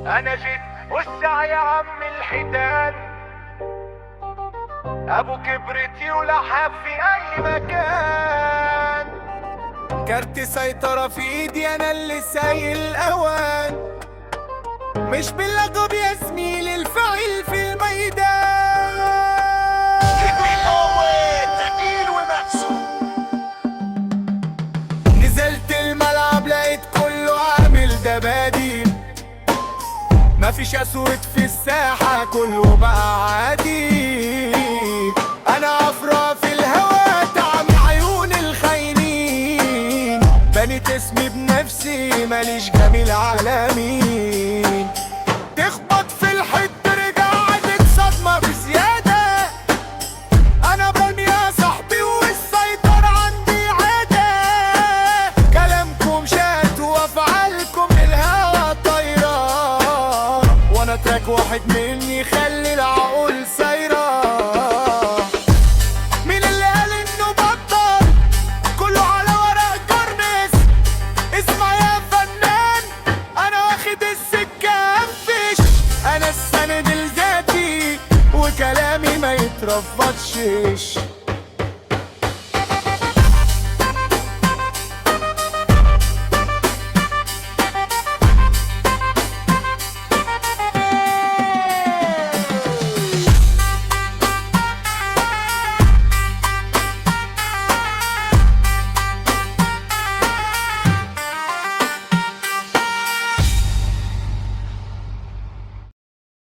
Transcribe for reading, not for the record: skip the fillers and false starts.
انا جيت وسع يا عم الحيتان، ابو كبرتي ولحب في اي مكان. كارت سيطرة في ايدي، انا اللي سايق الاوان، مش باللقب يا زميلي، الفعيل في الميدان. نزلت الملعب لقيت كله عامل دباديب، مفيش اسود في الساحة، كله بقى عادي. انا عفرة في الهوا تعمي عيون الخاينين، بنيت اسمي بنفسي ماليش جميل على مين. تخبط في الحيط رجعت صدمة بزيادة، انا برمي يا صاحبي والسيطرة عندي عادة. كلامكم شات وافعالكم الهوا طايرة، وانا تراك واحد مني خلي العقول سايرة. مين اللي قال انه بطل؟ كله على ورق جرنس. اسمع يا فنان، انا واخد السكة مفيش، انا السند الذاتي وكلامي ما يترفضش.